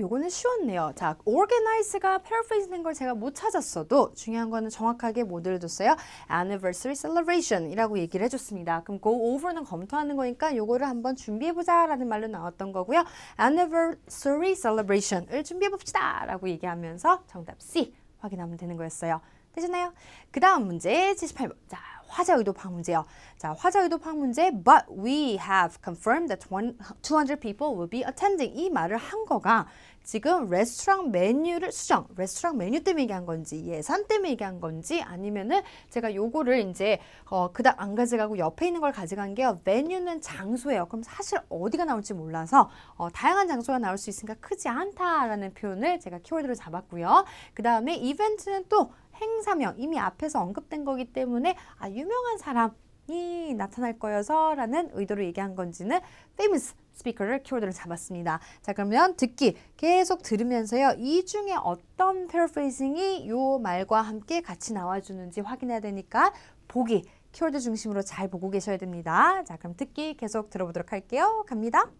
Speaker 1: 요거는 쉬웠네요. 자, organize가 paraphrase 된 걸 제가 못 찾았어도 중요한 거는 정확하게 모델을 뒀어요. anniversary celebration 이라고 얘기를 해줬습니다. 그럼 go over는 검토하는 거니까 요거를 한번 준비해보자 라는 말로 나왔던 거고요. anniversary celebration을 준비해봅시다 라고 얘기하면서 정답 C 확인하면 되는 거였어요. 되셨나요? 그 다음 문제 78번. 자, 화자 의도 파악 문제요. 자, 화자 의도 파악 문제. But we have confirmed that 200 people will be attending. 이 말을 한 거가 지금 레스토랑 메뉴를 수정, 레스토랑 메뉴 때문에 얘기한 건지 예산 때문에 얘기한 건지 아니면은 제가 요거를 이제 그닥 안 가져가고 옆에 있는 걸 가져간 게요. 메뉴는 장소예요. 그럼 사실 어디가 나올지 몰라서 다양한 장소가 나올 수 있으니까 크지 않다라는 표현을 제가 키워드로 잡았고요. 그 다음에 이벤트는 또 행사명 이미 앞에서 언급된 거기 때문에 유명한 사람이 나타날 거여서 라는 의도로 얘기한 건지는 famous 스피커를 키워드로 잡았습니다. 자, 그러면 듣기 계속 들으면서요. 이 중에 어떤 paraphrasing이 요 말과 함께 같이 나와주는지 확인해야 되니까 보기 키워드 중심으로 잘 보고 계셔야 됩니다. 자, 그럼 듣기 계속 들어보도록 할게요. 갑니다.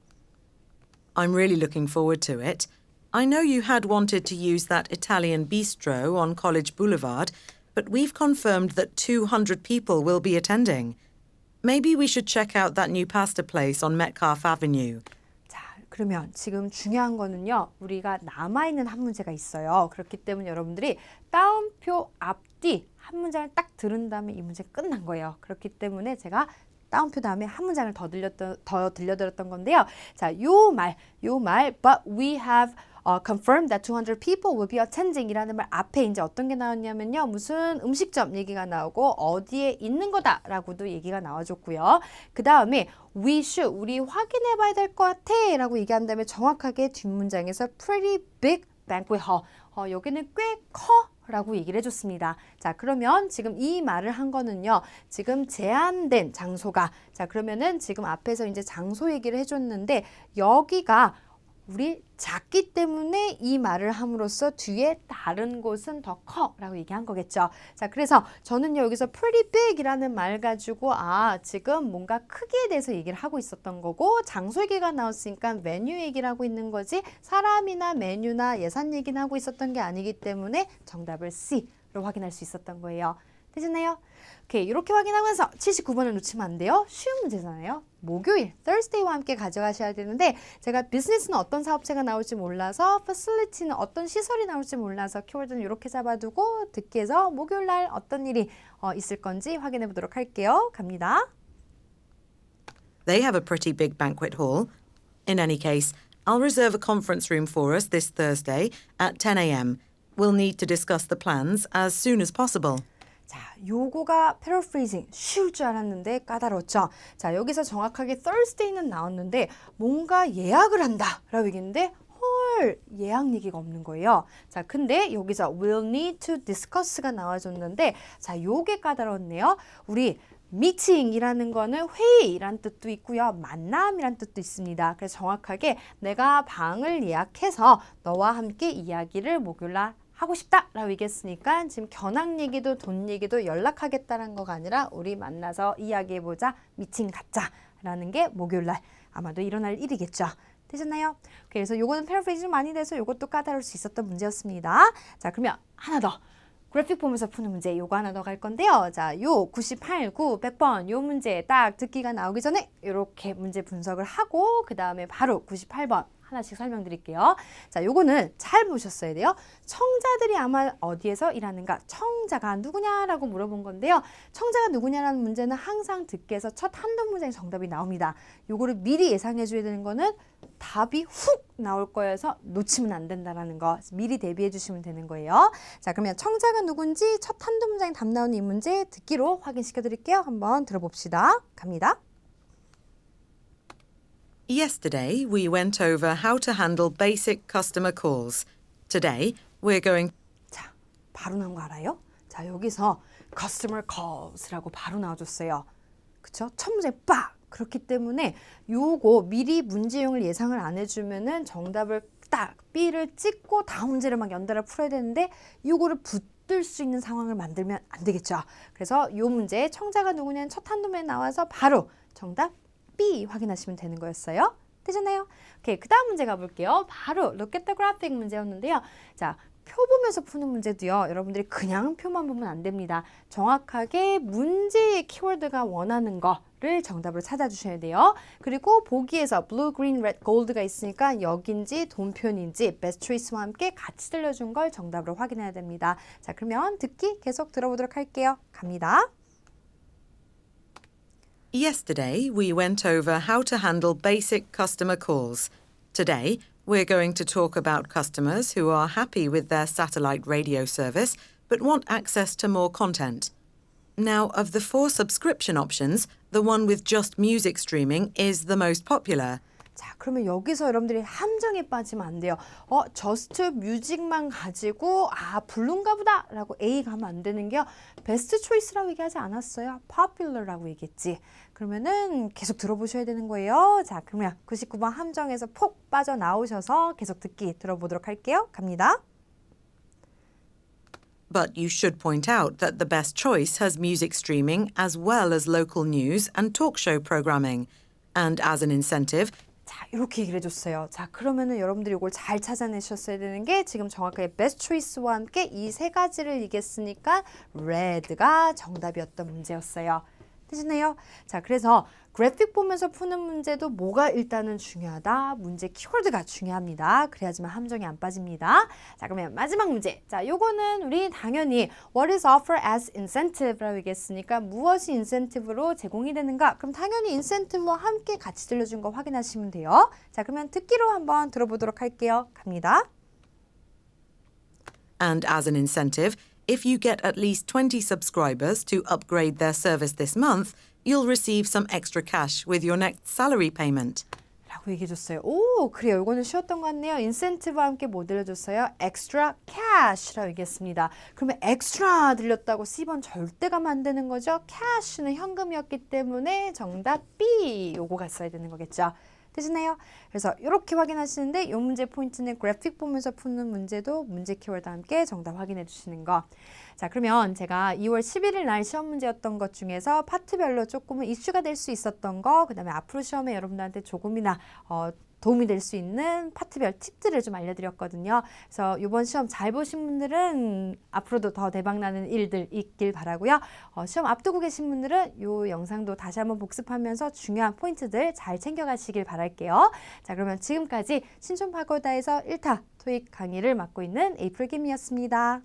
Speaker 5: I'm really looking forward to it. I know you had wanted to use that Italian bistro on College Boulevard, but we've confirmed that 200 people will be attending. Maybe we should check out that new pasta place on Metcalfe Avenue.
Speaker 1: 자, 그러면 지금 중요한 거는요. 우리가 남아있는 한 문제가 있어요. 그렇기 때문에 여러분들이 따옴표 앞뒤 한 문장을 딱 들은 다음에 이 문제 끝난 거예요. 그렇기 때문에 제가 따옴표 다음에 한 문장을 더 들려드렸던 건데요. 자, 요 말, but we have confirmed that 200 people will be attending 이라는 말 앞에 이제 어떤 게 나왔냐면요. 무슨 음식점 얘기가 나오고 어디에 있는 거다 라고도 얘기가 나와줬고요. 그 다음에 we should, 우리 확인해 봐야 될 것 같아 라고 얘기한 다음에 정확하게 뒷문장에서 pretty big banquet hall. 여기는 꽤 커 라고 얘기를 해줬습니다. 자, 그러면 지금 이 말을 한 거는요. 지금 제한된 장소가 자, 그러면은 지금 앞에서 이제 장소 얘기를 해줬는데 여기가 우리 작기 때문에 이 말을 함으로써 뒤에 다른 곳은 더 커 라고 얘기한 거겠죠. 자, 그래서 저는요 여기서 pretty big 이라는 말 가지고 지금 뭔가 크기에 대해서 얘기를 하고 있었던 거고 장소 얘기가 나왔으니까 메뉴 얘기를 하고 있는 거지 사람이나 메뉴나 예산 얘기는 하고 있었던 게 아니기 때문에 정답을 C로 확인할 수 있었던 거예요. 되셨나요? 오케이, 이렇게 확인하면서 79번을 놓치면 안 돼요. 쉬운 문제잖아요. 목요일, Thursday와 함께 가져가셔야 되는데 제가 비즈니스는 어떤 사업체가 나올지 몰라서 facility는 어떤 시설이 나올지 몰라서 키워드는 이렇게 잡아두고 듣기에서 목요일 날 어떤 일이 있을 건지 확인해 보도록 할게요. 갑니다.
Speaker 5: They have a pretty big banquet hall. In any case, I'll reserve a conference room for us this Thursday at 10 a.m. We'll need to discuss the plans as soon as possible.
Speaker 1: 자, 요거가 paraphrasing 쉬울 줄 알았는데 까다로웠죠. 자, 여기서 정확하게 Thursday는 나왔는데 뭔가 예약을 한다 라고 얘기했는데 헐, 예약 얘기가 없는 거예요. 자, 근데 여기서 we'll need to discuss가 나와줬는데 자, 요게 까다로웠네요. 우리 미팅이라는 거는 회의란 뜻도 있고요. 만남이란 뜻도 있습니다. 그래서 정확하게 내가 방을 예약해서 너와 함께 이야기를 목요일날 하고 싶다 라고 얘기했으니까 지금 견학 얘기도 돈 얘기도 연락하겠다는 거가 아니라 우리 만나서 이야기해보자 미팅 갖자 라는 게 목요일날 아마도 일어날 일이겠죠. 되셨나요? 그래서 요거는 패러프레이즈 좀 많이 돼서 요것도 까다로울 수 있었던 문제였습니다. 자, 그러면 하나 더 그래픽 보면서 푸는 문제 요거 하나 더 갈 건데요. 자, 요 98, 9, 100번 요 문제 딱 듣기가 나오기 전에 이렇게 문제 분석을 하고 그 다음에 바로 98번 하나씩 설명드릴게요. 자, 요거는 잘 보셨어야 돼요. 청자들이 아마 어디에서 일하는가? 청자가 누구냐라고 물어본 건데요. 청자가 누구냐라는 문제는 항상 듣기에서 첫 한두 문장의 정답이 나옵니다. 요거를 미리 예상해 줘야 되는 거는 답이 훅 나올 거여서 놓치면 안 된다라는 거 미리 대비해 주시면 되는 거예요. 자, 그러면 청자가 누군지 첫 한두 문장에 답 나오는 이 문제 듣기로 확인시켜 드릴게요. 한번 들어봅시다. 갑니다.
Speaker 5: Yesterday, we went over how to handle basic customer calls. Today, we're going...
Speaker 1: 자, 바로 나온 거 알아요? 자, 여기서 customer calls라고 바로 나와줬어요. 그쵸? 첫 문제 빡! 그렇기 때문에 요거 미리 문제용을 예상을 안 해주면은 정답을 딱 B를 찍고 다음 문제를 막 연달아 풀어야 되는데 요거를 붙들 수 있는 상황을 만들면 안 되겠죠. 그래서 요 문제 청자가 누구냐는 첫 한두 문에 나와서 바로 정답 B 확인하시면 되는 거였어요. 되셨나요? 오케이, 그 다음 문제 가볼게요. 바로 look at the graphic 문제였는데요. 자, 표 보면서 푸는 문제도요. 여러분들이 그냥 표만 보면 안 됩니다. 정확하게 문제의 키워드가 원하는 거를 정답을 찾아주셔야 돼요. 그리고 보기에서 blue, green, red, gold가 있으니까 역인지 돈편인지 best choice와 함께 같이 들려준 걸 정답으로 확인해야 됩니다. 자, 그러면 듣기 계속 들어보도록 할게요. 갑니다.
Speaker 5: Yesterday, we went over how to handle basic customer calls. Today, we're going to talk about customers who are happy with their satellite radio service but want access to more content. Now, of the 4 subscription options, the one with just music streaming is the most popular.
Speaker 1: 자, 그러면 여기서 여러분들이 함정에 빠지면 안 돼요. 저스트 뮤직만 가지고 블루인가 보다 라고 A 가면 안 되는 게요. 베스트 초이스라고 얘기하지 않았어요. popular라고 얘기했지. 그러면은 계속 들어보셔야 되는 거예요. 자, 그러면 99번 함정에서 폭 빠져나오셔서 계속 듣기 들어보도록 할게요. 갑니다.
Speaker 5: But you should point out that the best choice has music streaming as well as local news and talk show programming. And as an incentive,
Speaker 1: 자, 이렇게 얘기를 해줬어요. 자, 그러면은 여러분들이 이걸 잘 찾아내셨어야 되는 게 지금 정확하게 best choice와 함께 이 3가지를 얘기했으니까 red가 정답이었던 문제였어요. 되시나요? 자, 그래서 그래픽 보면서 푸는 문제도 뭐가 일단은 중요하다? 문제 키워드가 중요합니다. 그래야지만 함정이 안 빠집니다. 자, 그러면 마지막 문제. 자, 요거는 우리 당연히 what is offered as incentive라고 얘기했으니까 무엇이 incentive로 제공이 되는가? 그럼 당연히 incentive와 함께 같이 들려준 거 확인하시면 돼요. 자, 그러면 듣기로 한번 들어보도록 할게요. 갑니다.
Speaker 5: and as an incentive, if you get at least 20 subscribers to upgrade their service this month, you'll receive some extra cash with your next salary payment.
Speaker 1: 라고 얘기해줬어요. 오, 그래요. 이거는 쉬웠던 것 같네요. 인센티브와 함께 뭐 들려줬어요? extra cash라고 얘기했습니다. 그러면 extra 들렸다고 C번 절대 가면 안 되는 거죠. cash는 현금이었기 때문에 정답 B 요거가 있어야 되는 거겠죠. 되시나요? 그래서 이렇게 확인하시는데 이 문제 포인트는 그래픽 보면서 푸는 문제도 문제 키워드와 함께 정답 확인해 주시는 거. 자, 그러면 제가 2월 11일 날 시험 문제였던 것 중에서 파트별로 조금은 이슈가 될 수 있었던 거, 그 다음에 앞으로 시험에 여러분들한테 조금이나 도움이 될 수 있는 파트별 팁들을 좀 알려드렸거든요. 그래서 이번 시험 잘 보신 분들은 앞으로도 더 대박나는 일들 있길 바라고요. 시험 앞두고 계신 분들은 이 영상도 다시 한번 복습하면서 중요한 포인트들 잘 챙겨가시길 바랄게요. 자, 그러면 지금까지 신촌 파고다에서 1타 토익 강의를 맡고 있는 에이프릴 김이었습니다.